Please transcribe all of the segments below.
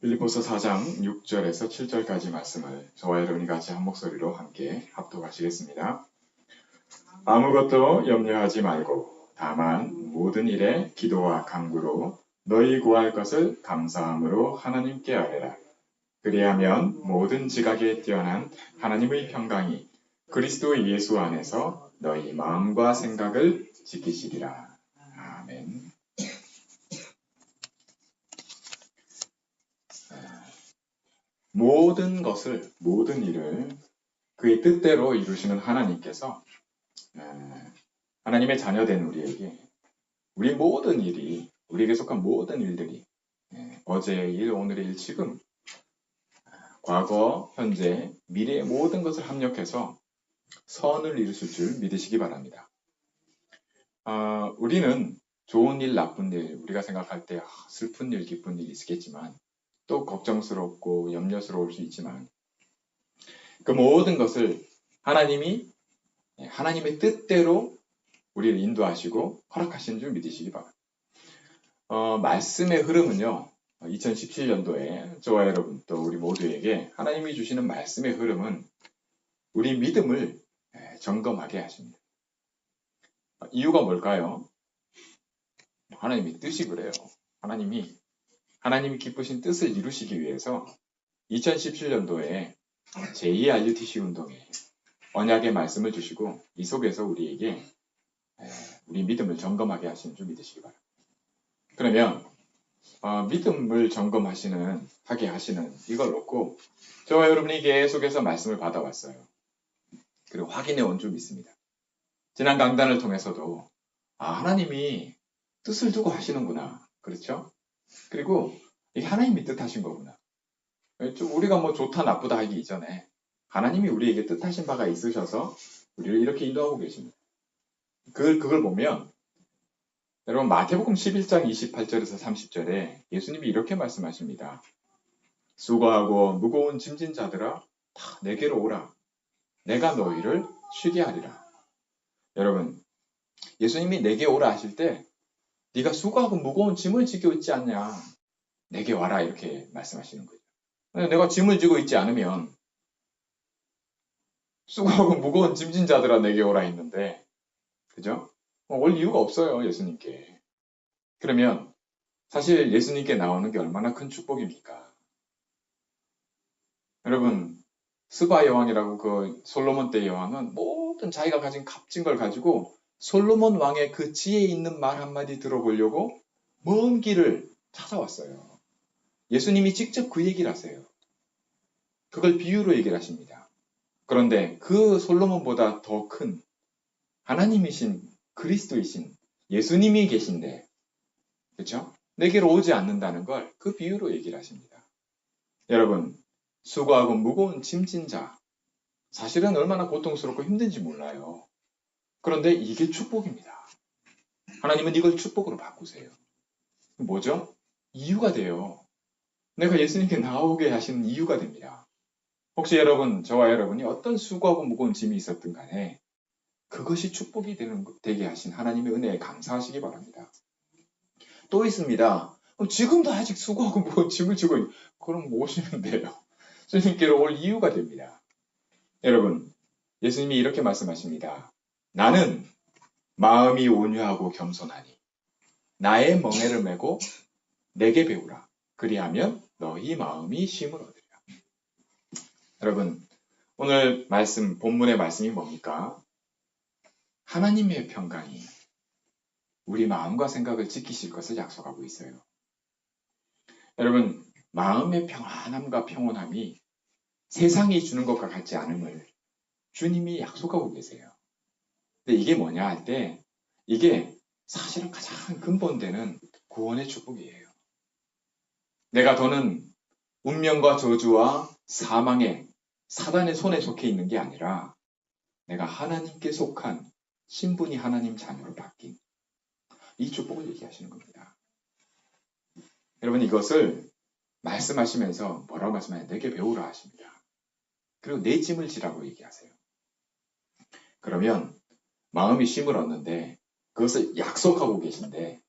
빌립보서 4장 6절에서 7절까지 말씀을 저와 여러분이 같이 한 목소리로 함께 합독하시겠습니다. 아무것도 염려하지 말고 다만 모든 일에 기도와 간구로 너희 구할 것을 감사함으로 하나님께 아뢰라. 그리하면 모든 지각에 뛰어난 하나님의 평강이 그리스도 예수 안에서 너희 마음과 생각을 지키시리라. 아멘. 모든 일을 그의 뜻대로 이루시는 하나님께서 하나님의 자녀된 우리에게 우리 모든 일이, 우리에게 속한 모든 일들이 어제의 일, 오늘의 일, 지금 과거, 현재, 미래의 모든 것을 합력해서 선을 이루실 줄 믿으시기 바랍니다. 우리는 좋은 일, 나쁜 일, 우리가 생각할 때 슬픈 일, 기쁜 일이 있겠지만 또 걱정스럽고 염려스러울 수 있지만 그 모든 것을 하나님이 하나님의 뜻대로 우리를 인도하시고 허락하신 줄 믿으시기 바랍니다. 말씀의 흐름은요, 2017년도에 저와 여러분 또 우리 모두에게 하나님이 주시는 말씀의 흐름은 우리 믿음을 점검하게 하십니다. 이유가 뭘까요? 하나님의 뜻이 그래요. 하나님이 기쁘신 뜻을 이루시기 위해서 2017년도에 제2의 RUTC 운동에 언약의 말씀을 주시고 이 속에서 우리에게 우리 믿음을 점검하게 하시는 줄 믿으시기 바랍니다. 그러면 믿음을 하게 하시는 이걸 놓고 저와 여러분이 계속해서 말씀을 받아왔어요. 그리고 확인해 온 줄 믿습니다. 지난 강단을 통해서도 하나님이 뜻을 두고 하시는구나. 그렇죠? 그리고 이게 하나님이 뜻하신 거구나. 우리가 뭐 좋다 나쁘다 하기 이전에 하나님이 우리에게 뜻하신 바가 있으셔서 우리를 이렇게 인도하고 계십니다. 그걸 보면 여러분 마태복음 11장 28절에서 30절에 예수님이 이렇게 말씀하십니다. 수고하고 무거운 짐진 자들아 다 내게로 오라. 내가 너희를 쉬게 하리라. 여러분 예수님이 내게 오라 하실 때 네가 수고하고 무거운 짐을 지고 있지 않냐. 내게 와라 이렇게 말씀하시는 거죠. 내가 짐을 지고 있지 않으면 수고하고 무거운 짐진 자들아 내게 오라 했는데 그죠? 올 이유가 없어요. 예수님께. 그러면 사실 예수님께 나오는 게 얼마나 큰 축복입니까? 여러분 스바 여왕이라고 그 솔로몬 때 여왕은 모든 자기가 가진 값진 걸 가지고 솔로몬 왕의 그 지혜 있는 말 한마디 들어보려고 먼 길을 찾아왔어요. 예수님이 직접 그 얘기를 하세요. 그걸 비유로 얘기를 하십니다. 그런데 그 솔로몬보다 더 큰 하나님이신 그리스도이신 예수님이 계신데 그렇죠? 내게로 오지 않는다는 걸 그 비유로 얘기를 하십니다. 여러분 수고하고 무거운 짐진 자 사실은 얼마나 고통스럽고 힘든지 몰라요. 그런데 이게 축복입니다. 하나님은 이걸 축복으로 바꾸세요. 뭐죠? 이유가 돼요. 내가 예수님께 나오게 하시는 이유가 됩니다. 혹시 저와 여러분이 어떤 수고하고 무거운 짐이 있었든 간에 그것이 축복이 되게 하신 하나님의 은혜에 감사하시기 바랍니다. 또 있습니다. 지금도 아직 수고하고 무거운 짐을 지고 그럼 오시면 돼요. 주님께로 올 이유가 됩니다. 여러분 예수님이 이렇게 말씀하십니다. 나는 마음이 온유하고 겸손하니 나의 멍에를 메고 내게 배우라. 그리하면 너희 마음이 쉼을 얻으리라. 여러분 오늘 본문의 말씀이 뭡니까? 하나님의 평강이 우리 마음과 생각을 지키실 것을 약속하고 있어요. 여러분 마음의 평안함과 평온함이 세상이 주는 것과 같지 않음을 주님이 약속하고 계세요. 근데 이게 뭐냐 할 때 이게 사실은 가장 근본되는 구원의 축복이에요. 내가 더는 운명과 저주와 사망의 사단의 손에 속해 있는 게 아니라 내가 하나님께 속한 신분이 하나님 자녀로 바뀐 이 축복을 얘기하시는 겁니다. 여러분 이것을 말씀하시면서 뭐라고 말씀하냐? 내게 배우라 하십니다. 그리고 내 짐을 지라고 얘기하세요. 그러면 마음이 쉼을 얻는데 그것을 약속하고 계신데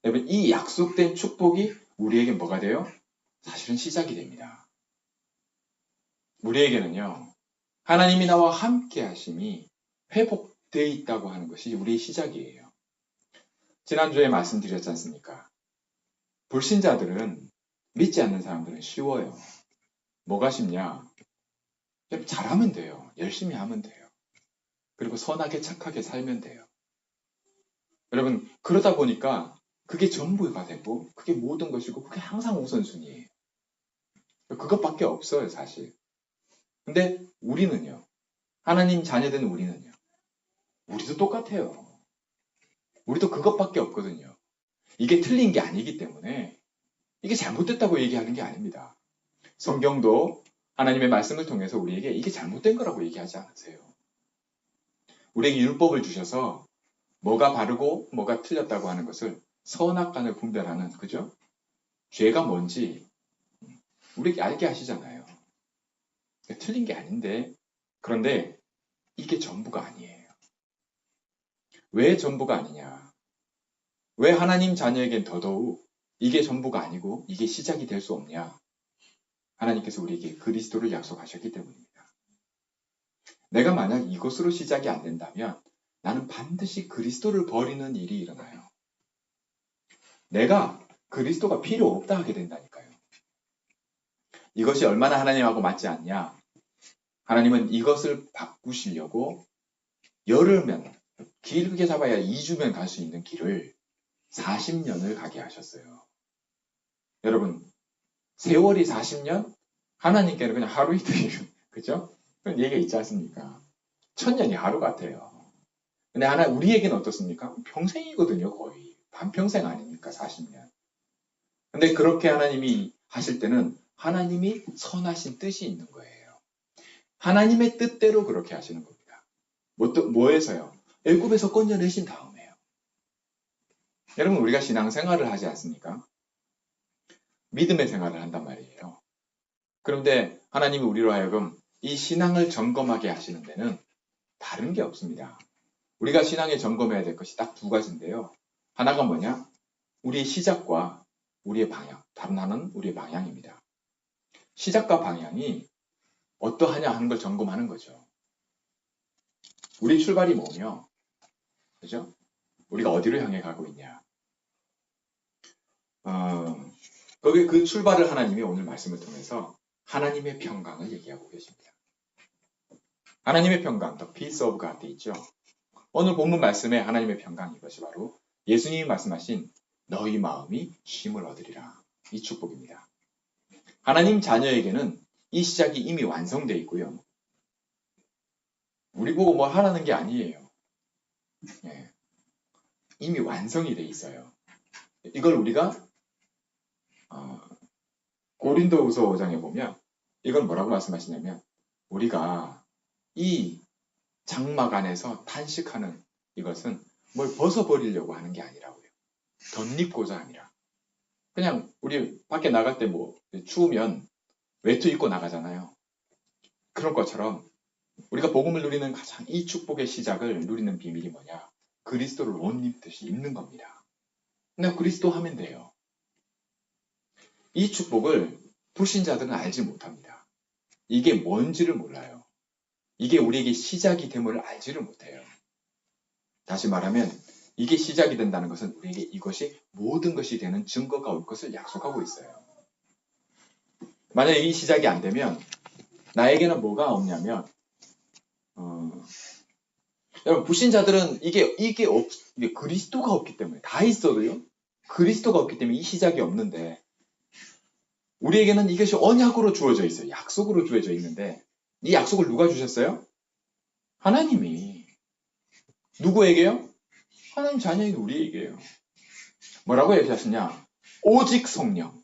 여러분 이 약속된 축복이 우리에게 뭐가 돼요? 사실은 시작이 됩니다. 우리에게는요, 하나님이 나와 함께 하심이 회복되어 있다고 하는 것이 우리의 시작이에요. 지난주에 말씀드렸지 않습니까? 불신자들은, 믿지 않는 사람들은 쉬워요. 뭐가 쉽냐? 잘하면 돼요. 열심히 하면 돼요. 그리고 선하게 착하게 살면 돼요. 여러분, 그러다 보니까 그게 전부가 되고 그게 모든 것이고 그게 항상 우선순위예요. 그것밖에 없어요, 사실. 근데 우리는요, 하나님 자녀된 우리는요, 우리도 똑같아요. 우리도 그것밖에 없거든요. 이게 틀린 게 아니기 때문에 이게 잘못됐다고 얘기하는 게 아닙니다. 성경도 하나님의 말씀을 통해서 우리에게 이게 잘못된 거라고 얘기하지 않으세요. 우리에게 율법을 주셔서 뭐가 바르고 뭐가 틀렸다고 하는 것을 선악간을 분별하는, 그죠? 죄가 뭔지 우리에게 알게 하시잖아요. 틀린 게 아닌데, 그런데 이게 전부가 아니에요. 왜 전부가 아니냐? 왜 하나님 자녀에겐 더더욱 이게 전부가 아니고 이게 시작이 될 수 없냐? 하나님께서 우리에게 그리스도를 약속하셨기 때문입니다. 내가 만약 이것으로 시작이 안 된다면 나는 반드시 그리스도를 버리는 일이 일어나요. 내가 그리스도가 필요 없다 하게 된다니까요. 이것이 얼마나 하나님하고 맞지 않냐? 하나님은 이것을 바꾸시려고 열흘면, 길게 잡아야 2주면 갈 수 있는 길을 40년을 가게 하셨어요. 여러분, 세월이 40년? 하나님께는 그냥 하루 이틀, 그죠? 그런 얘기가 있지 않습니까? 1000년이 하루 같아요. 근데 우리에게는 어떻습니까? 평생이거든요, 거의. 반평생 아닙니까, 40년. 근데 그렇게 하나님이 하실 때는 하나님이 선하신 뜻이 있는 거예요. 하나님의 뜻대로 그렇게 하시는 겁니다. 뭐에서요? 애굽에서 건져내신 다음에요. 여러분, 우리가 신앙생활을 하지 않습니까? 믿음의 생활을 한단 말이에요. 그런데 하나님이 우리로 하여금 이 신앙을 점검하게 하시는 데는 다른 게 없습니다. 우리가 신앙에 점검해야 될 것이 딱 두 가지인데요. 하나가 뭐냐? 우리의 시작과 우리의 방향. 다른 하나는 우리의 방향입니다. 시작과 방향이 어떠하냐 하는 걸 점검하는 거죠. 우리 출발이 뭐며, 그죠? 우리가 어디로 향해 가고 있냐. 거기 그 출발을 하나님이 오늘 말씀을 통해서 하나님의 평강을 얘기하고 계십니다. 하나님의 평강, the peace of God 있죠. 오늘 본문 말씀에 하나님의 평강, 이것이 바로 예수님이 말씀하신 너희 마음이 쉼을 얻으리라. 이 축복입니다. 하나님 자녀에게는 이 시작이 이미 완성되어 있고요. 우리 보고 뭘 하라는 게 아니에요. 예. 이미 완성이 돼 있어요. 이걸 우리가 고린도후서 5장에 보면 이걸 뭐라고 말씀하시냐면 우리가 이 장막 안에서 탄식하는 이것은 뭘 벗어버리려고 하는 게 아니라고요. 덧입고자 아니라. 그냥 우리 밖에 나갈 때 뭐 추우면 외투 입고 나가잖아요. 그런 것처럼 우리가 복음을 누리는 가장 이 축복의 시작을 누리는 비밀이 뭐냐? 그리스도를 옷 입듯이 입는 겁니다. 그냥 그리스도 하면 돼요. 이 축복을 불신자들은 알지 못합니다. 이게 뭔지를 몰라요. 이게 우리에게 시작이 됨을 알지를 못해요. 다시 말하면 이게 시작이 된다는 것은 우리에게 이것이 모든 것이 되는 증거가 올 것을 약속하고 있어요. 만약에 이 시작이 안 되면 나에게는 뭐가 없냐면 여러분 불신자들은 이게 그리스도가 없기 때문에 다 있어도요. 그리스도가 없기 때문에 이 시작이 없는데 우리에게는 이것이 언약으로 주어져 있어요. 약속으로 주어져 있는데 이 약속을 누가 주셨어요? 하나님이. 누구에게요? 하나님 자녀인 우리에게요. 뭐라고 얘기하시냐? 오직 성령.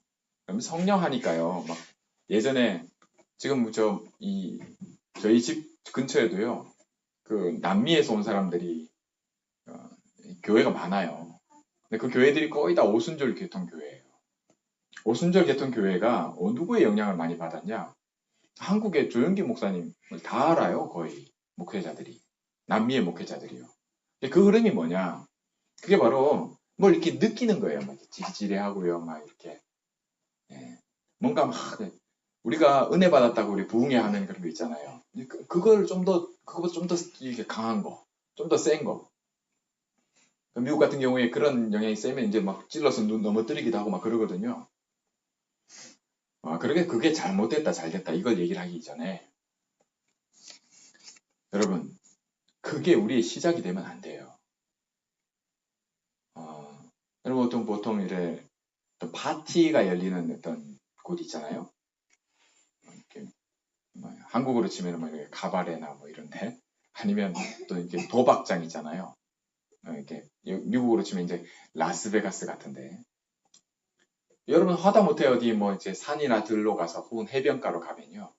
성령 하니까요. 막 예전에 지금 저희 집 근처에도요. 그 남미에서 온 사람들이 교회가 많아요. 근데 그 교회들이 거의 다 오순절 개통교회예요. 오순절 개통교회가 누구의 영향을 많이 받았냐? 한국의 조영기 목사님 다 알아요. 거의 목회자들이. 남미의 목회자들이요. 근데 그 흐름이 뭐냐? 그게 바로 뭘 이렇게 느끼는 거예요. 막 찌릿찌릿하고요. 막 이렇게. 예. 뭔가 막 우리가 은혜 받았다고 우리 부흥회 하는 그런 거 있잖아요. 그걸 그거보다 좀 더 이렇게 강한 거, 좀 더 센 거. 미국 같은 경우에 그런 영향이 세면 이제 막 찔러서 눈 넘어뜨리기도 하고 막 그러거든요. 그게 잘못됐다, 잘됐다 이걸 얘기를 하기 이전에 여러분 그게 우리의 시작이 되면 안 돼요. 여러분 보통 이래 어떤 파티가 열리는 어떤 곳 있잖아요. 이렇게 한국으로 치면 뭐 이렇게 가바레나 뭐 이런데 아니면 또 이렇게 도박장 있잖아요. 이렇게 미국으로 치면 이제 라스베가스 같은데 여러분 하다못해 어디 뭐 이제 산이나 들로 가서 혹은 해변가로 가면요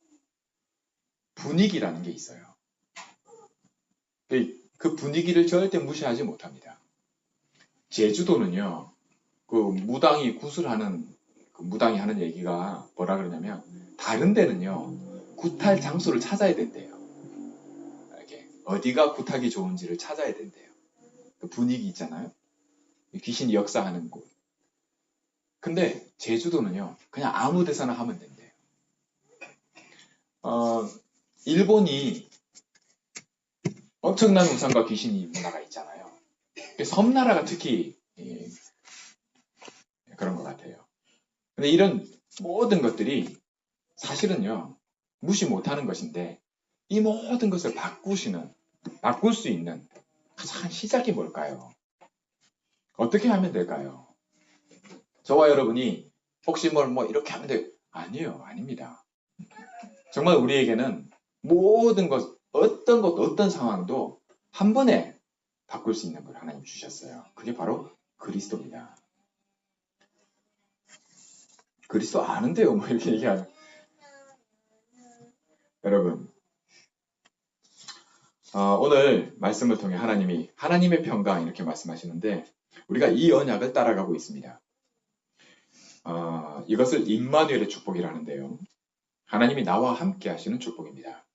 분위기라는 게 있어요. 그 분위기를 절대 무시하지 못합니다. 제주도는요 그 무당이 구슬하는 그 무당이 하는 얘기가 뭐라 그러냐면 다른 데는요 굿할 장소를 찾아야 된대요. 이렇게 어디가 굿하기 좋은지를 찾아야 된대요. 그 분위기 있잖아요. 귀신이 역사하는 곳. 근데 제주도는요 그냥 아무 데서나 하면 된대요. 일본이 엄청난 우상과 귀신이 문화가 있잖아요. 섬나라가 특히 그런 것 같아요. 근데 이런 모든 것들이 사실은요 무시 못하는 것인데 이 모든 것을 바꿀 수 있는 가장 시작이 뭘까요? 어떻게 하면 될까요? 저와 여러분이 혹시 뭐 이렇게 하면 돼? 아니에요. 아닙니다. 정말 우리에게는 모든 것, 어떤 상황도 한 번에 바꿀 수 있는 걸 하나님 주셨어요. 그게 바로 그리스도입니다. 그리스도 아는데요. 뭐 이렇게 얘기하는. 여러분, 오늘 말씀을 통해 하나님의 평강 이렇게 말씀하시는데 우리가 이 언약을 따라가고 있습니다. 이것을 임마누엘의 축복이라는데요. 하나님이 나와 함께 하시는 축복입니다.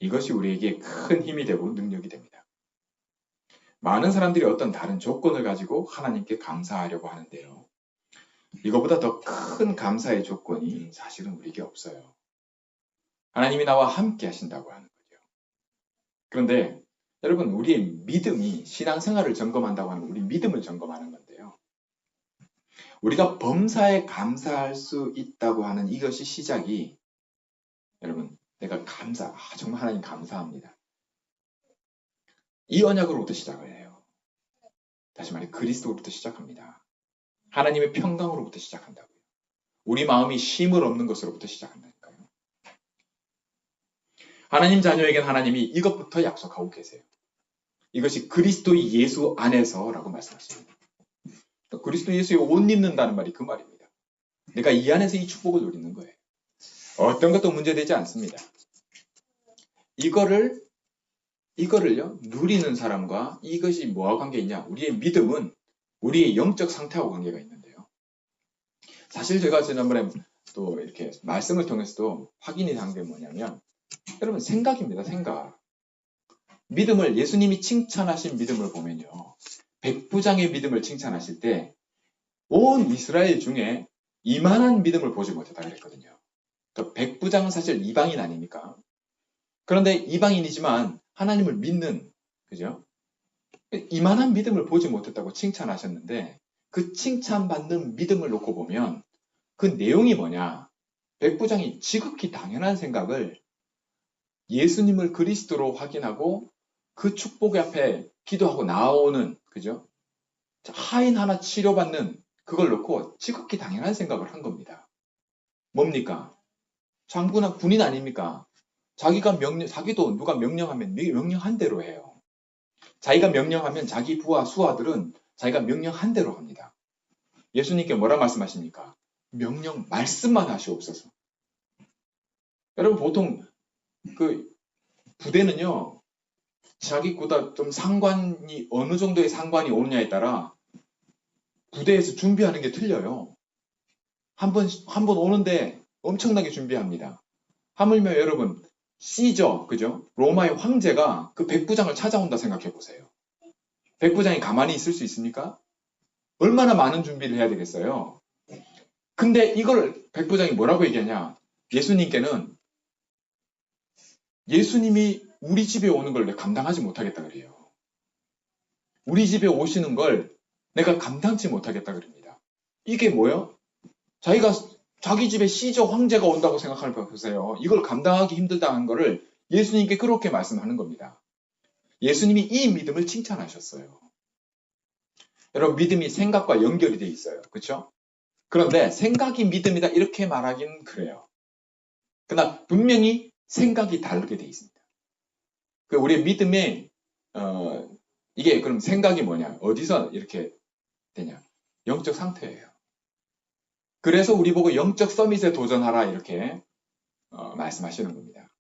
이것이 우리에게 큰 힘이 되고 능력이 됩니다. 많은 사람들이 어떤 다른 조건을 가지고 하나님께 감사하려고 하는데요. 이거보다 더 큰 감사의 조건이 사실은 우리에게 없어요. 하나님이 나와 함께 하신다고 하는 거죠. 그런데 여러분 우리의 믿음이 신앙생활을 점검한다고 하는 우리 믿음을 점검하는 건데요. 우리가 범사에 감사할 수 있다고 하는 이것이 시작이 여러분 내가 정말 하나님 감사합니다. 이 언약으로부터 시작을 해요. 다시 말해 그리스도로부터 시작합니다. 하나님의 평강으로부터 시작한다고요. 우리 마음이 쉼을 얻는 것으로부터 시작한다니까요. 하나님 자녀에게는 하나님이 이것부터 약속하고 계세요. 이것이 그리스도 예수 안에서라고 말씀하십니다. 그리스도 예수에 옷 입는다는 말이 그 말입니다. 내가 이 안에서 이 축복을 누리는 거예요. 어떤 것도 문제되지 않습니다. 이거를요 누리는 사람과 이것이 뭐와 관계 있냐? 우리의 믿음은 우리의 영적 상태하고 관계가 있는데요. 사실 제가 지난번에 또 이렇게 말씀을 통해서도 확인이 한 게 뭐냐면 여러분 생각입니다. 생각. 믿음을 예수님이 칭찬하신 믿음을 보면요. 백부장의 믿음을 칭찬하실 때 온 이스라엘 중에 이만한 믿음을 보지 못했다 그랬거든요. 그러니까 백부장은 사실 이방인 아닙니까? 그런데 이방인이지만 하나님을 믿는 그죠? 이만한 믿음을 보지 못했다고 칭찬하셨는데 그 칭찬받는 믿음을 놓고 보면 그 내용이 뭐냐? 백부장이 지극히 당연한 생각을 예수님을 그리스도로 확인하고 그 축복의 앞에 기도하고 나오는 그죠? 하인 하나 치료받는 그걸 놓고 지극히 당연한 생각을 한 겁니다. 뭡니까? 장군은 군인 아닙니까? 자기도 누가 명령하면 명령한 대로 해요. 자기가 명령하면 자기 부하 수하들은 자기가 명령한 대로 합니다. 예수님께 뭐라 말씀하십니까? 명령 말씀만 하시옵소서. 여러분 보통 그 부대는요. 자기보다 좀 상관이 어느 정도의 상관이 오느냐에 따라 부대에서 준비하는 게 틀려요. 한 번 오는데 엄청나게 준비합니다. 하물며 여러분 시저 그죠? 로마의 황제가 그 백부장을 찾아온다 생각해 보세요. 백부장이 가만히 있을 수 있습니까? 얼마나 많은 준비를 해야 되겠어요. 근데 이걸 백부장이 뭐라고 얘기하냐? 예수님이 우리 집에 오는 걸 내가 감당하지 못하겠다 그래요. 우리 집에 오시는 걸 내가 감당치 못하겠다 그럽니다. 이게 뭐예요? 자기 집에 시저 황제가 온다고 생각하는 거 보세요. 이걸 감당하기 힘들다는 거를 예수님께 그렇게 말씀하는 겁니다. 예수님이 이 믿음을 칭찬하셨어요. 여러분, 믿음이 생각과 연결이 돼 있어요. 그렇죠? 그런데 생각이 믿음이다 이렇게 말하기는 그래요. 그러나 분명히 생각이 다르게 돼 있습니다. 우리의 믿음의 이게 그럼 생각이 뭐냐? 어디서 이렇게 되냐? 영적 상태예요. 그래서 우리 보고 영적 서밋에 도전하라 이렇게 말씀하시는 겁니다.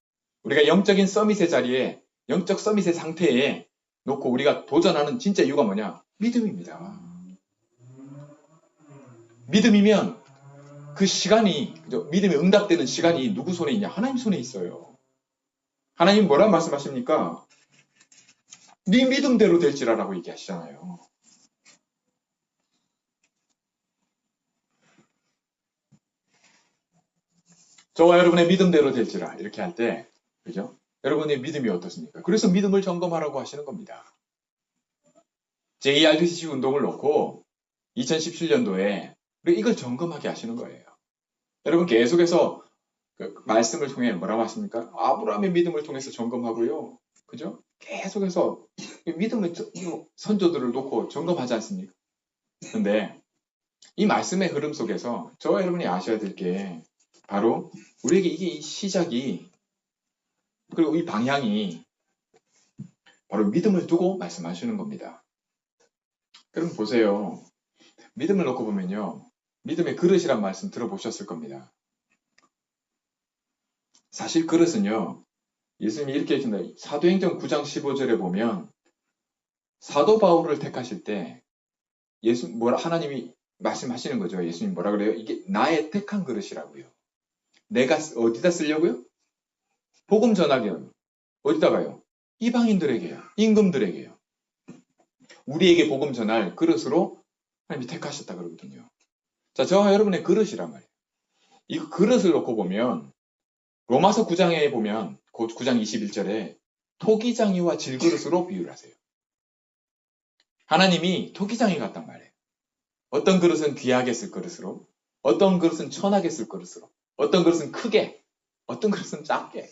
우리가 영적인 서밋의 자리에 영적 서밋의 상태에 놓고 우리가 도전하는 진짜 이유가 뭐냐? 믿음입니다. 믿음이면 그 시간이, 믿음이 응답되는 시간이 누구 손에 있냐? 하나님 손에 있어요. 하나님 뭐란 말씀하십니까? 네 믿음대로 될지라라고 얘기하시잖아요. 저와 여러분의 믿음대로 될지라 이렇게 할 때, 그죠? 여러분의 믿음이 어떻습니까? 그래서 믿음을 점검하라고 하시는 겁니다. JRDC 운동을 놓고 2017년도에 이걸 점검하게 하시는 거예요. 여러분 계속해서 그 말씀을 통해 뭐라고 하십니까? 아브라함의 믿음을 통해서 점검하고요. 그죠? 계속해서 믿음의 선조들을 놓고 점검하지 않습니까? 근데 이 말씀의 흐름 속에서 저와 여러분이 아셔야 될 게 바로 우리에게 이게 이 시작이 그리고 이 방향이 바로 믿음을 두고 말씀하시는 겁니다. 그럼 보세요. 믿음을 놓고 보면요. 믿음의 그릇이란 말씀 들어보셨을 겁니다. 사실 그릇은요. 예수님이 이렇게 해준다. 사도행전 9장 15절에 보면 사도 바울을 택하실 때 하나님이 말씀하시는 거죠. 예수님 뭐라 그래요? 이게 나의 택한 그릇이라고요. 내가 어디다 쓰려고요? 복음 전하기는 어디다가요? 이방인들에게요. 임금들에게요. 우리에게 복음 전할 그릇으로 하나님이 택하셨다 그러거든요. 자, 저와 여러분의 그릇이란 말이에요. 이 그릇을 놓고 보면 로마서 9장에 보면 9장 21절에 토기장이와 질그릇으로 비유를 하세요. 하나님이 토기장이 같단 말이에요. 어떤 그릇은 귀하게 쓸 그릇으로, 어떤 그릇은 천하게 쓸 그릇으로, 어떤 그릇은 크게, 어떤 그릇은 작게.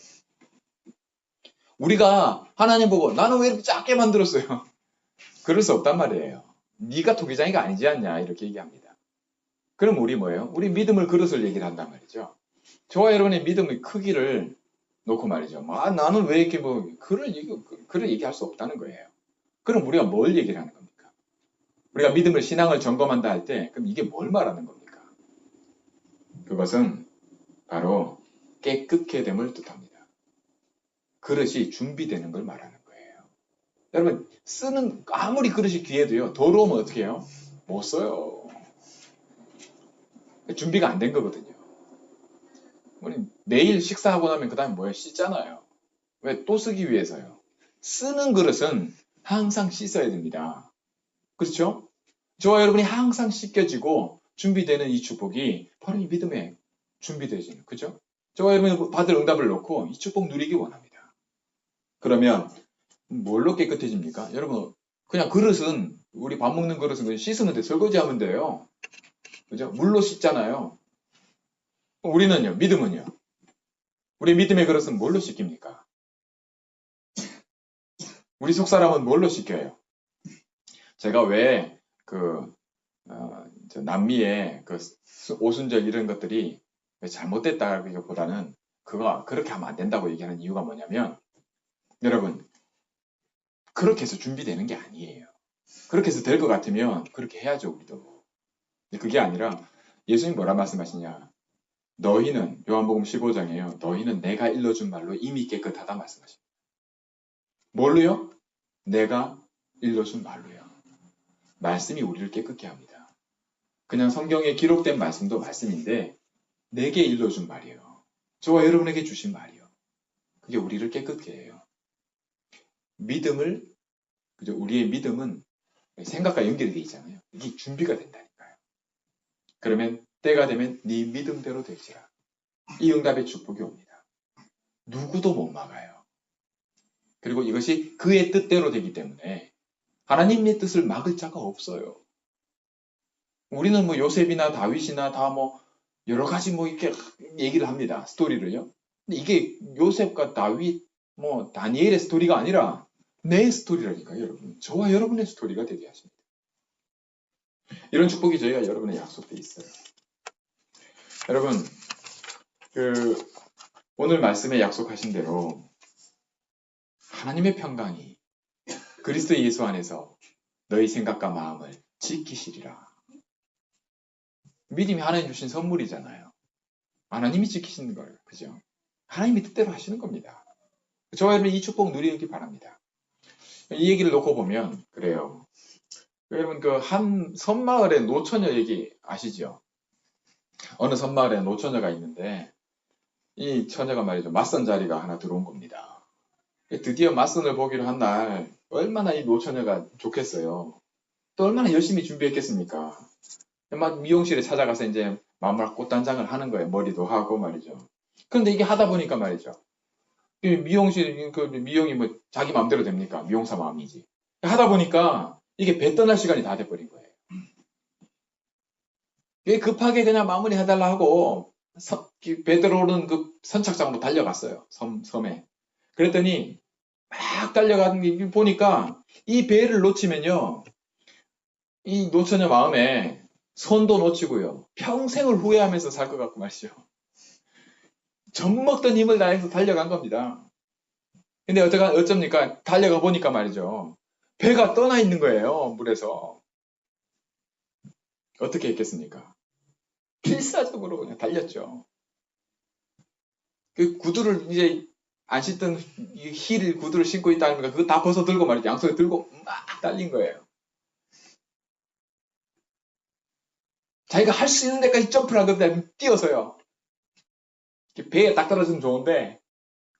우리가 하나님 보고 나는 왜 이렇게 작게 만들었어요? 그럴 수 없단 말이에요. 네가 토기장이가 아니지 않냐 이렇게 얘기합니다. 그럼 우리 뭐예요? 우리 믿음을 그릇을 얘기를 한단 말이죠. 저와 여러분의 믿음의 크기를 놓고 말이죠. 나는 왜 이렇게 그를 얘기할 수 없다는 거예요. 그럼 우리가 뭘 얘기를 하는 겁니까? 우리가 믿음을 신앙을 점검한다 할 때 그럼 이게 뭘 말하는 겁니까? 그것은 바로 깨끗게 됨을 뜻합니다. 그릇이 준비되는 걸 말하는 거예요. 여러분 아무리 그릇이 귀해도요. 더러우면 어떻게 해요? 못 써요. 준비가 안 된 거거든요. 우리 매일 식사하고 나면 그 다음에 뭐예요? 씻잖아요. 왜? 또 쓰기 위해서요. 쓰는 그릇은 항상 씻어야 됩니다. 그렇죠? 저와 여러분이 항상 씻겨지고 준비되는 이 축복이 바로 이 믿음에 준비되지는, 그죠? 저와 여러분이 받을 응답을 놓고 이 축복 누리기 원합니다. 그러면 뭘로 깨끗해집니까? 여러분 그냥 그릇은 우리 밥 먹는 그릇은 그냥 씻으면 돼. 설거지하면 돼요. 그죠? 물로 씻잖아요. 우리는요, 믿음은요. 우리 믿음의 그릇은 뭘로 씻깁니까? 우리 속사람은 뭘로 씻겨요? 제가 왜 남미의 오순절 이런 것들이 잘못됐다기보다는 그렇게 하면 안 된다고 얘기하는 이유가 뭐냐면 여러분 그렇게 해서 준비되는 게 아니에요. 그렇게 해서 될 것 같으면 그렇게 해야죠 우리도. 그게 아니라 예수님 뭐라 말씀하시냐. 너희는 요한복음 15장이에요. 너희는 내가 일러준 말로 이미 깨끗하다 말씀하십니다. 뭘로요? 내가 일러준 말로요. 말씀이 우리를 깨끗게 합니다. 그냥 성경에 기록된 말씀도 말씀인데 내게 일러준 말이에요. 저와 여러분에게 주신 말이에요. 그게 우리를 깨끗게 해요. 우리의 믿음은 생각과 연결이 되어 있잖아요. 이게 준비가 된다니까요. 그러면 때가 되면 네 믿음대로 될지라. 이 응답의 축복이 옵니다. 누구도 못 막아요. 그리고 이것이 그의 뜻대로 되기 때문에 하나님의 뜻을 막을 자가 없어요. 우리는 뭐 요셉이나 다윗이나 다 뭐 여러 가지 뭐 이렇게 얘기를 합니다. 스토리를요. 근데 이게 요셉과 다윗, 뭐 다니엘의 스토리가 아니라 내 스토리라니까요, 여러분. 저와 여러분의 스토리가 되게 하십니다. 이런 축복이 저희가 여러분의 약속돼 있어요. 여러분, 오늘 말씀에 약속하신 대로 하나님의 평강이 그리스도 예수 안에서 너희 생각과 마음을 지키시리라. 믿음이 하나님 주신 선물이잖아요. 하나님이 지키시는 거예요. 그죠? 하나님이 뜻대로 하시는 겁니다. 저와 여러분 이 축복 누리기 바랍니다. 이 얘기를 놓고 보면 그래요. 여러분 그 한 섬마을의 노처녀 얘기 아시죠? 어느 섬마을에 노처녀가 있는데 이 처녀가 말이죠. 맞선 자리가 하나 들어온 겁니다. 드디어 맞선을 보기로 한 날 얼마나 이 노처녀가 좋겠어요. 또 얼마나 열심히 준비했겠습니까? 막 미용실에 찾아가서 이제 마음을 꽃단장을 하는 거예요. 머리도 하고 말이죠. 그런데 이게 하다 보니까 말이죠. 미용실, 미용이 뭐 자기 마음대로 됩니까? 미용사 마음이지. 하다 보니까 이게 배 떠날 시간이 다 돼버린 거예요. 급하게 그냥 마무리 해달라 하고 배 들어오는 그 선착장으로 달려갔어요. 섬에. 그랬더니 막 달려가는 게 보니까 이 배를 놓치면요. 이 노처녀 마음에 손도 놓치고요. 평생을 후회하면서 살 것 같고 말이죠. 젖먹던 힘을 다해서 달려간 겁니다. 근데 어쩝니까? 달려가 보니까 말이죠. 배가 떠나 있는 거예요. 물에서. 어떻게 했겠습니까? 필사적으로 그냥 달렸죠. 그 구두를 이제 안 신던 힐 구두를 신고 있다 하니까 그거 다 벗어 들고 말이죠. 양손에 들고 막 달린 거예요. 자기가 할 수 있는 데까지 점프를 한 겁니다. 뛰어서요. 배에 딱 떨어지면 좋은데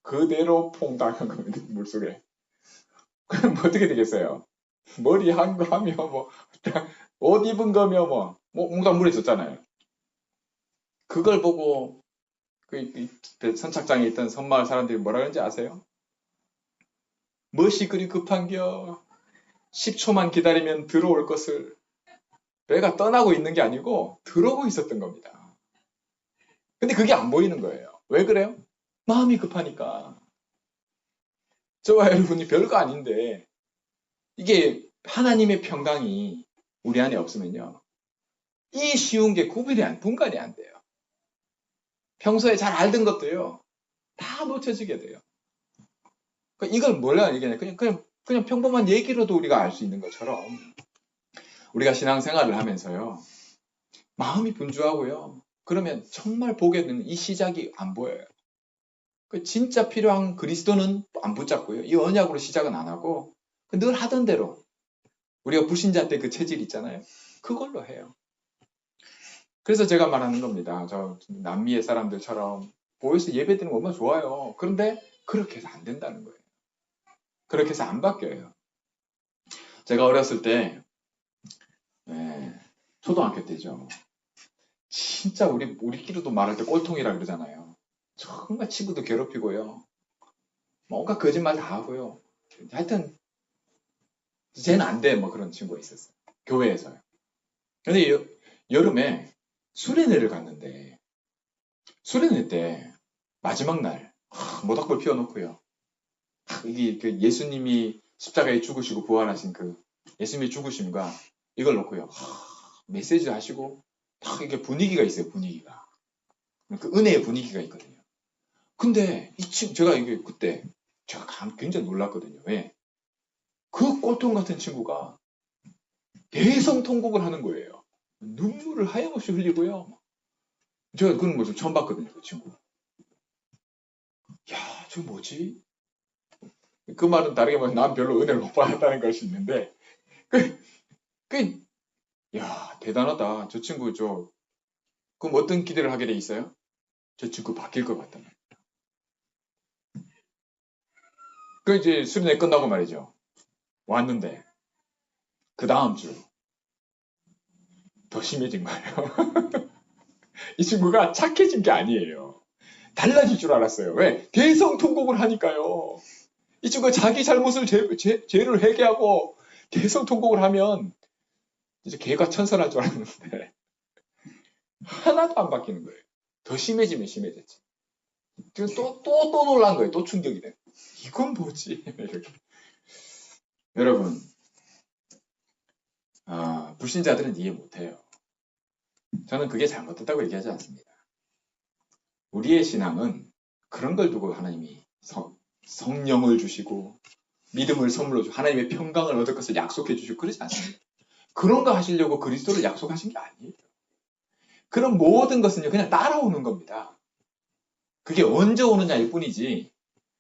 그대로 퐁당한 겁니다. 물속에. 그럼 어떻게 되겠어요? 머리 한 거며 옷 입은 거며 뭔가 물에 젖잖아요. 그걸 보고 그 선착장에 있던 섬마을 사람들이 뭐라 그런지 아세요? 무엇이 그리 급한겨? 10초만 기다리면 들어올 것을. 배가 떠나고 있는 게 아니고 들어오고 있었던 겁니다. 근데 그게 안 보이는 거예요. 왜 그래요? 마음이 급하니까. 저와 여러분이 별거 아닌데 이게 하나님의 평강이 우리 안에 없으면요. 이 쉬운 게 분간이 안 돼요. 평소에 잘 알던 것도요. 다 놓쳐지게 돼요. 이걸 뭐라 얘기하냐. 그냥 평범한 얘기로도 우리가 알 수 있는 것처럼 우리가 신앙생활을 하면서요. 마음이 분주하고요. 그러면 정말 보게 되는 이 시작이 안 보여요. 진짜 필요한 그리스도는 안 붙잡고요. 이 언약으로 시작은 안 하고 늘 하던 대로 우리가 불신자 때 그 체질 있잖아요. 그걸로 해요. 그래서 제가 말하는 겁니다. 저 남미의 사람들처럼 보여서 예배드리는 거 얼마나 좋아요. 그런데 그렇게 해서 안 된다는 거예요. 그렇게 해서 안 바뀌어요. 제가 어렸을 때 초등학교 때죠. 진짜 우리끼리도 말할 때 꼴통이라 그러잖아요. 정말 친구도 괴롭히고요. 뭔가 거짓말 다 하고요. 하여튼 쟤는 안 돼. 뭐 그런 친구가 있었어요. 교회에서요. 근데 여름에 수련회를 갔는데 수련회 때 마지막 날 모닥불 피워놓고요. 이게 그 예수님이 십자가에 죽으시고 부활하신 그 예수님의 죽으심과 이걸 놓고요. 메시지 하시고 딱 이게 분위기가 있어요. 분위기가. 그 은혜의 분위기가 있거든요. 근데 제가 이게 그때 제가 굉장히 놀랐거든요. 왜? 그 꼴통 같은 친구가 대성통곡을 하는 거예요. 눈물을 하염없이 흘리고요. 제가 그런 모습 처음 봤거든요. 그 친구. 야, 저 뭐지? 그 말은 다르게 말하면 난 별로 은혜를 못 받았다는 걸 수 있는데 야, 대단하다. 저 친구 그럼 어떤 기대를 하게 돼 있어요? 저 친구 바뀔 것 같다는. 이제 수련회 끝나고 말이죠. 왔는데 그 다음 주 더 심해진 거예요. 이 친구가 착해진 게 아니에요. 달라질 줄 알았어요. 왜? 대성통곡을 하니까요. 이 친구가 자기 잘못을 죄를 회개하고 대성통곡을 하면 이제 개가 천선할 줄 알았는데 하나도 안 바뀌는 거예요. 더 심해지면 심해졌지. 지금 또 놀란 거예요. 또 충격이 돼. 이건 뭐지? 이렇게. 여러분, 불신자들은 이해 못해요. 저는 그게 잘못됐다고 얘기하지 않습니다. 우리의 신앙은 그런 걸 두고 하나님이 성령을 주시고 믿음을 선물로 주고 하나님의 평강을 얻을 것을 약속해 주시고 그러지 않습니다. 그런 거 하시려고 그리스도를 약속하신 게 아니에요. 그런 모든 것은요 그냥 따라오는 겁니다. 그게 언제 오느냐일 뿐이지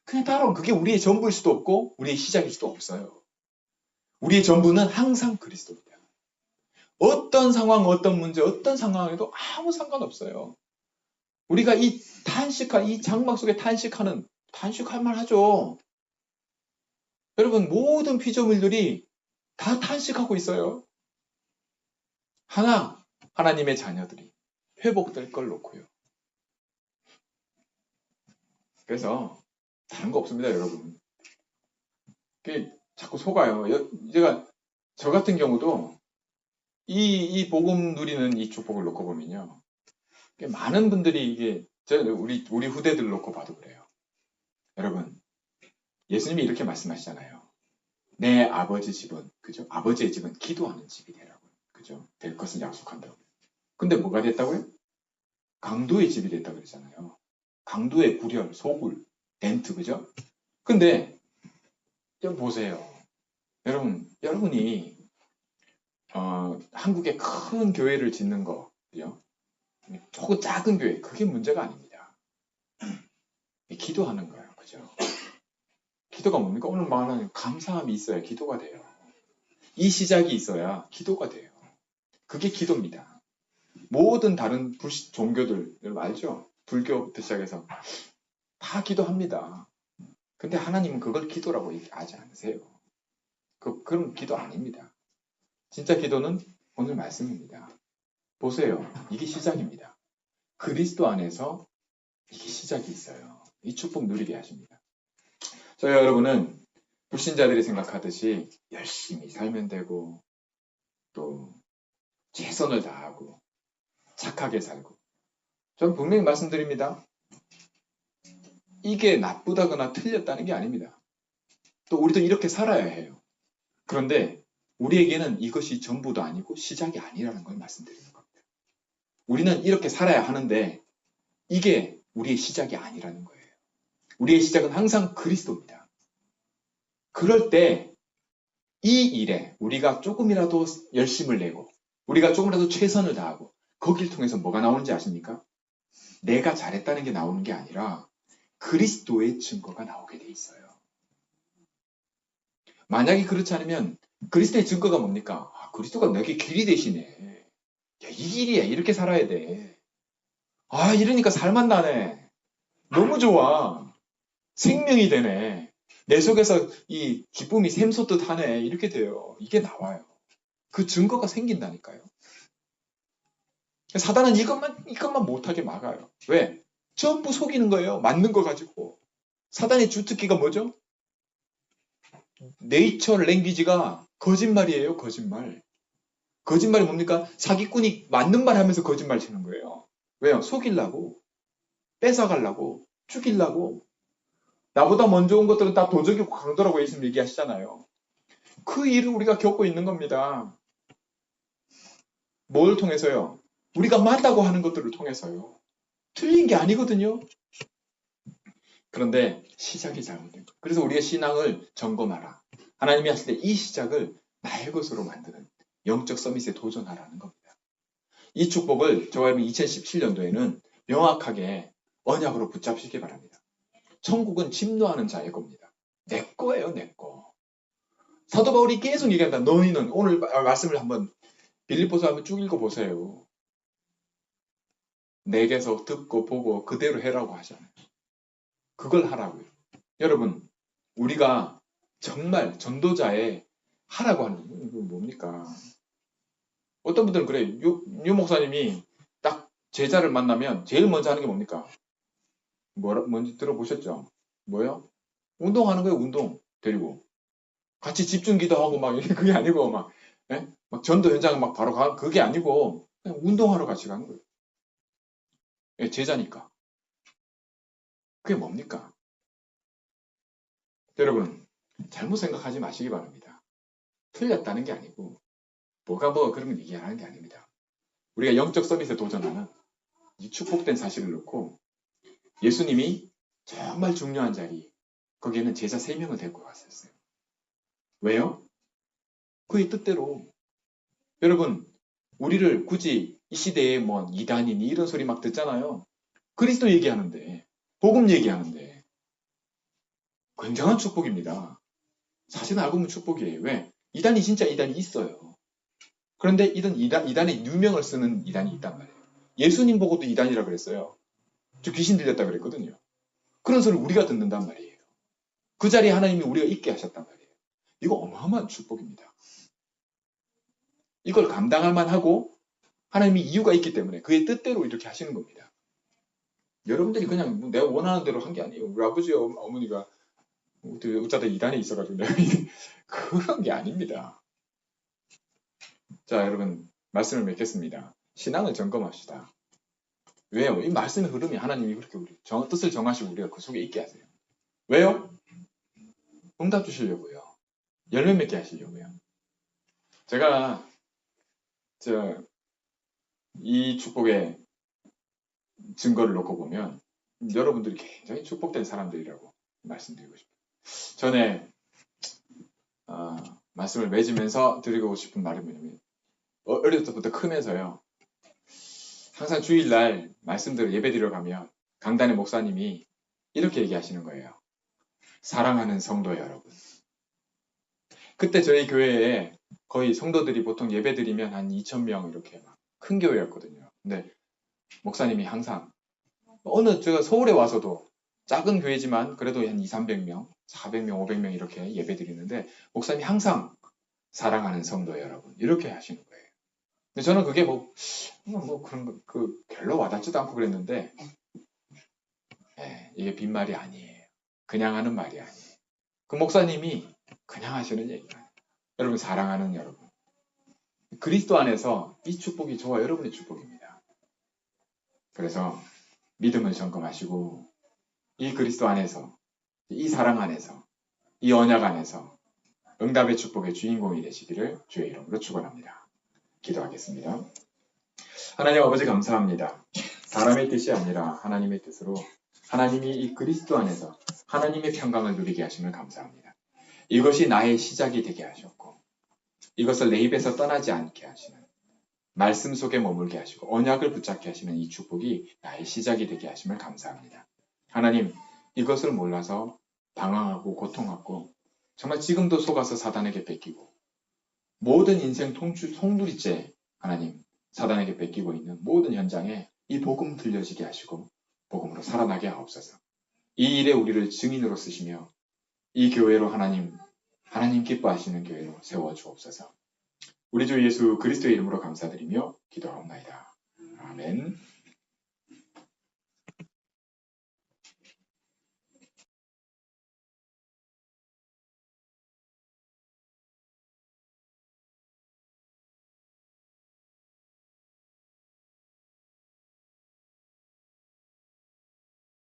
그냥 따라오는 그게 우리의 전부일 수도 없고 우리의 시작일 수도 없어요. 우리의 전부는 항상 그리스도입니다. 어떤 상황, 어떤 문제, 어떤 상황에도 아무 상관없어요. 우리가 이 장막 속에 탄식할 만하죠. 여러분 모든 피조물들이 다 탄식하고 있어요. 하나님의 자녀들이 회복될 걸 놓고요. 그래서 다른 거 없습니다, 여러분. 그게 자꾸 속아요. 저 같은 경우도 이 복음 누리는 이 축복을 놓고 보면요. 많은 분들이 우리 후대들 놓고 봐도 그래요. 여러분, 예수님이 이렇게 말씀하시잖아요. 내 아버지 집은, 그죠? 아버지의 집은 기도하는 집이 되라고. 그죠? 될 것을 약속한다고. 근데 뭐가 됐다고요? 강도의 집이 됐다고 그러잖아요. 강도의 구렬, 소굴, 덴트, 그죠? 근데, 좀 보세요. 여러분이, 한국의 큰 교회를 짓는 거, 그죠? 조금 작은 교회, 그게 문제가 아닙니다. 기도하는 거예요. 그죠? 기도가 뭡니까? 오늘 말하는 감사함이 있어야 기도가 돼요. 이 시작이 있어야 기도가 돼요. 그게 기도입니다. 모든 다른 종교들, 여러분 알죠? 불교부터 시작해서 다 기도합니다. 근데 하나님은 그걸 기도라고 얘기하지 않으세요. 그런 기도 아닙니다. 진짜 기도는 오늘 말씀입니다. 보세요. 이게 시작입니다. 그리스도 안에서 이게 시작이 있어요. 이 축복 누리게 하십니다. 저희 여러분은 불신자들이 생각하듯이 열심히 살면 되고 또 최선을 다하고 착하게 살고 저는 분명히 말씀드립니다. 이게 나쁘다거나 틀렸다는 게 아닙니다. 또 우리도 이렇게 살아야 해요. 그런데 우리에게는 이것이 전부도 아니고 시작이 아니라는 걸 말씀드리는 겁니다. 우리는 이렇게 살아야 하는데 이게 우리의 시작이 아니라는 거예요. 우리의 시작은 항상 그리스도입니다. 그럴 때 이 일에 우리가 조금이라도 열심을 내고 우리가 조금이라도 최선을 다하고 거기를 통해서 뭐가 나오는지 아십니까? 내가 잘했다는 게 나오는 게 아니라 그리스도의 증거가 나오게 돼 있어요. 만약에 그렇지 않으면 그리스도의 증거가 뭡니까? 그리스도가 내게 길이 되시네. 야, 이 길이야. 이렇게 살아야 돼. 이러니까 살만 나네. 너무 좋아. 생명이 되네. 내 속에서 이 기쁨이 샘솟듯 하네. 이렇게 돼요. 이게 나와요. 그 증거가 생긴다니까요. 사단은 이것만 못하게 막아요. 왜? 전부 속이는 거예요. 맞는 거 가지고. 사단의 주특기가 뭐죠? 네이처 랭귀지가 거짓말이에요. 거짓말. 거짓말이 뭡니까? 사기꾼이 맞는 말 하면서 거짓말 치는 거예요. 왜요? 속이려고. 뺏어가려고. 죽이려고. 나보다 먼저 온 것들은 다 도적이고 강도라고 예수님 얘기하시잖아요. 그 일을 우리가 겪고 있는 겁니다. 뭘 통해서요? 우리가 맞다고 하는 것들을 통해서요. 틀린 게 아니거든요. 그런데 시작이 잘못된 거예요. 그래서 우리의 신앙을 점검하라. 하나님이 하실 때 이 시작을 나의 것으로 만드는 영적 서밋에 도전하라는 겁니다. 이 축복을 저와 여러분 2017년도에는 명확하게 언약으로 붙잡으시기 바랍니다. 천국은 침노하는 자의 겁니다. 내 거예요, 내 거. 사도 바울이 계속 얘기한다. 너희는 오늘 말씀을 한번 빌립보서 한번 쭉 읽어보세요. 내게서 듣고 보고 그대로 해라고 하잖아요. 그걸 하라고요. 여러분, 우리가 정말 전도자의 하라고 하는 거 뭡니까? 어떤 분들은 그래요. 유 목사님이 딱 제자를 만나면 제일 먼저 하는 게 뭡니까? 뭔지 들어보셨죠? 뭐요? 운동하는 거예요, 운동. 데리고. 같이 집중 기도하고 막, 그게 아니고, 막, 예? 막 전도 현장 막 바로 그게 아니고, 그냥 운동하러 같이 가는 거예요. 예, 제자니까. 그게 뭡니까? 여러분, 잘못 생각하지 마시기 바랍니다. 틀렸다는 게 아니고, 뭐가 뭐 그러면 얘기하는 게 아닙니다. 우리가 영적 서밋에 도전하는 이 축복된 사실을 놓고, 예수님이 정말 중요한 자리, 거기에는 제자 3명을 데리고 갔었어요. 왜요? 그의 뜻대로. 여러분, 우리를 굳이 이 시대에 뭐 이단이니 이런 소리 막 듣잖아요. 그리스도 얘기하는데, 복음 얘기하는데, 굉장한 축복입니다. 사실은 알고 보면 축복이에요. 왜? 이단이 진짜 이단이 있어요. 그런데 이단의 유명을 쓰는 이단이 있단 말이에요. 예수님 보고도 이단이라 그랬어요. 저 귀신 들렸다 그랬거든요. 그런 소리를 우리가 듣는단 말이에요. 그 자리에 하나님이 우리가 있게 하셨단 말이에요. 이거 어마어마한 축복입니다. 이걸 감당할 만하고 하나님이 이유가 있기 때문에 그의 뜻대로 이렇게 하시는 겁니다. 여러분들이 그냥 뭐 내가 원하는 대로 한 게 아니에요. 우리 아버지 어머니가 어쩌다 이단에 있어가지고 내가 그런 게 아닙니다. 자, 여러분 말씀을 맺겠습니다. 신앙을 점검합시다. 왜요? 이 말씀의 흐름이 하나님이 그렇게 우리 뜻을 정하시고 우리가 그 속에 있게 하세요. 왜요? 응답 주시려고요. 열매 맺게 하시려고요. 제가 이 축복의 증거를 놓고 보면 여러분들이 굉장히 축복된 사람들이라고 말씀드리고 싶어요. 전에 말씀을 맺으면서 드리고 싶은 말이 뭐냐면 어릴 때부터 크면서요. 항상 주일날 말씀대로 예배드리러 가면 강단의 목사님이 이렇게 얘기하시는 거예요. 사랑하는 성도 여러분. 그때 저희 교회에 거의 성도들이 보통 예배드리면 한 2,000명 이렇게 막 큰 교회였거든요. 근데 목사님이 항상 제가 서울에 와서도 작은 교회지만 그래도 한 2, 300명, 400명, 500명 이렇게 예배드리는데 목사님이 항상 사랑하는 성도 여러분 이렇게 하시는 거예요. 근데 저는 그게 그런 별로 와닿지도 않고 그랬는데 이게 빈말이 아니에요. 그냥 하는 말이 아니에요. 그 목사님이 그냥 하시는 얘기예요. 여러분 사랑하는 여러분. 그리스도 안에서 이 축복이 저와 여러분의 축복입니다. 그래서 믿음을 점검하시고 이 그리스도 안에서 이 사랑 안에서 이 언약 안에서 응답의 축복의 주인공이 되시기를 주의 이름으로 축원합니다. 기도하겠습니다. 하나님 아버지 감사합니다. 사람의 뜻이 아니라 하나님의 뜻으로 하나님이 이 그리스도 안에서 하나님의 평강을 누리게 하심을 감사합니다. 이것이 나의 시작이 되게 하셨고 이것을 내 입에서 떠나지 않게 하시는 말씀 속에 머물게 하시고 언약을 붙잡게 하시는 이 축복이 나의 시작이 되게 하심을 감사합니다. 하나님 이것을 몰라서 방황하고 고통하고 정말 지금도 속아서 사단에게 뺏기고 모든 인생 송두리째 하나님 사단에게 뺏기고 있는 모든 현장에 이 복음 들려지게 하시고 복음으로 살아나게 하옵소서. 이 일에 우리를 증인으로 쓰시며 이 교회로 하나님 기뻐하시는 교회로 세워주옵소서. 우리 주 예수 그리스도의 이름으로 감사드리며 기도하옵나이다. 아멘.